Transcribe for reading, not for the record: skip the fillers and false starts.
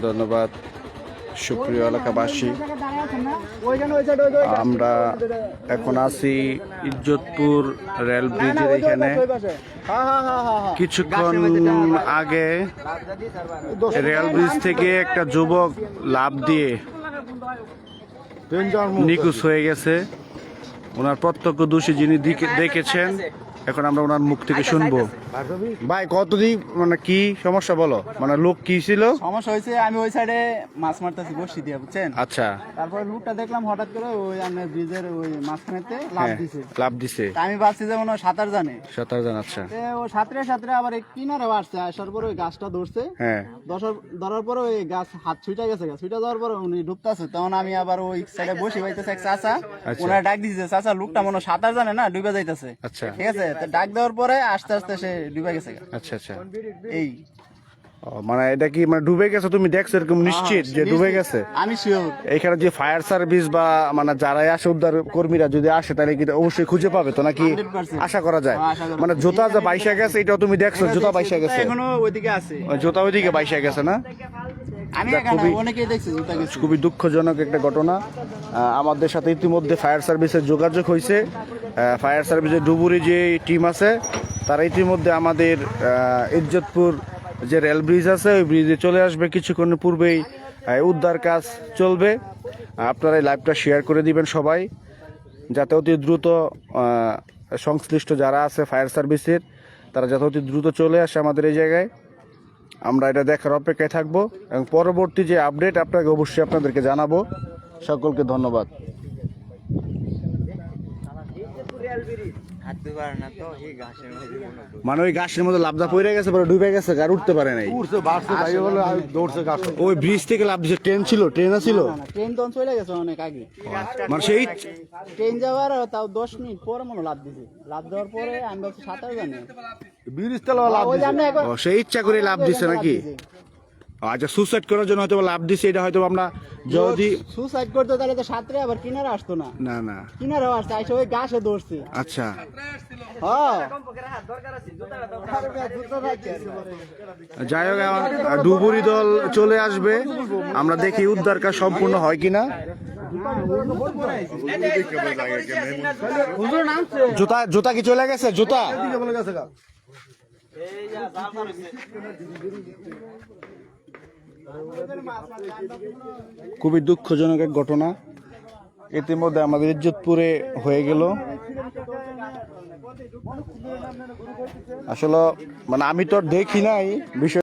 ধন্যবাদ সুপ্রিয় এলাকাবাসী। আমরা এখন আছি ইজ্জতপুর রেল ব্রিজের এখানে। কিছুক্ষণ আগে রেল ব্রিজ থেকে একটা যুবক লাফ দিয়ে নিখোঁজ হয়ে গেছে। ওনার প্রত্যক্ষদর্শী যিনি দেখেছেন, এখন আমরা ওনার মুখ থেকে শুনবো। ভাই কতদিন মানে কি সমস্যা বলো, মানে লোক কি ছিল? সমস্যা হয়েছে, আমি ওই সাইডে মাছ মারতেছি বসি দিয়ে, বুঝছেন? আচ্ছা, তারপরে লোকটা দেখলাম হঠাৎ করে ওই আপনার ব্রিজের ওই মাঝখানেতে লাফ দিছে। তা আমি ভাবছি যে মনে হয় সাঁতার জানে। আচ্ছা, ও সাঁতরে আবার এই কিনারে আসছে, আসার পরে ওই গাছটা ধরছে। হ্যাঁ, ধরার পরে ওই গাছ হাত ছুটে গেছে, ছুটে যাওয়ার পরে উনি ডুবতেছে। তখন আমি আবার ওই সাইডে বসে পাইতেছে এক চাচা, ওনারা ডাক দিয়েছে, চাচা লোকটা মনে হয় সাঁতার জানে না, ডুবে যাইতেছে। আচ্ছা, ঠিক আছে, তো ডাক দেওয়ার পরে আস্তে আস্তে সে ডুবে গেছে। আচ্ছা আচ্ছা, এই মানে এটা কি মানে ডুবে গেছে? তুমি দেখছো এরকম নিশ্চিত যে ডুবে গেছে? আমি শিওর। এখানে যে ফায়ার সার্ভিস বা মানে যারাই আসে উদ্ধার কর্মীরা যদি আসে তাহলে কি অবশ্যই খুঁজে পাবে তো, নাকি 100% আশা করা যায়? মানে জুতা যে বাইসা গেছে এটাও তুমি দেখছো? জুতা বাইসা গেছে, এখনো ওইদিকে আছে, জুতা ওইদিকে বাইসা গেছে না? আমি অনেকেই দেখছি জুতা গেছে। খুবই দুঃখজনক একটা ঘটনা। আমাদের সাথে ইতিমধ্যে ফায়ার সার্ভিসের যোগাযোগ হয়েছে। ফায়ার সার্ভিসের ডুবুরি যে টিম আছে তারা ইতিমধ্যে আমাদের ইজ্জতপুর যে রেল ব্রিজ আছে ওই ব্রিজে চলে আসবে। কিছুক্ষণের পূর্বেই উদ্ধার কাজ চলবে। আপনারা এই লাইভটা শেয়ার করে দিবেন সবাই, যাতে অতি দ্রুত সংশ্লিষ্ট যারা আছে ফায়ার সার্ভিসের তারা যাতে অতি দ্রুত চলে আসে আমাদের এই জায়গায়। আমরা এটা দেখার অপেক্ষায় থাকবো এবং পরবর্তী যে আপডেট আপনাকে অবশ্যই আপনাদেরকে জানাবো। সকলকে ধন্যবাদ। মানে ওই গাছের মধ্যে লাফদা পড়ে গেছে, পরে ডুবে গেছে, আর উঠতে পারে নাই। ওই ব্রিজ থেকে লাফ দিছে। ট্রেন ছিল, ট্রেন ছিল, ট্রেন তখন চলে গেছে অনেক আগে। মানে সেই ট্রেন যাওয়ার তাও 10 মিনিট পরে মনে লাফ দিছে। লাফ দেওয়ার পরে আমি ভাবছি সাঁতার জানে, সেই ইচ্ছা করে লাফ দিছে নাকি? আচ্ছা, সুসাইড করার জন্য হয়তো লাভ দিছে। এটা হয়তো আমরা যদি সুসাইড করতে তাহলে তো সাঁতরে আবার কিনারে আসতো না। না না, কিনারে আসছে, আইসা ওই গাছে ধরছে। আচ্ছা, যাই হোক ডুবুরি দল চলে আসবে। আমরা দেখি উদ্ধার কাজ সম্পূর্ণ হয় কিনা। জুতা কি চলে গেছে? জুতা খুবই দুঃখজনক এক ঘটনা ইতিমধ্যে আমাদের ইজ্জতপুরে হয়ে গেল। আসলে মানে আমি তো দেখি নাই বিষয়।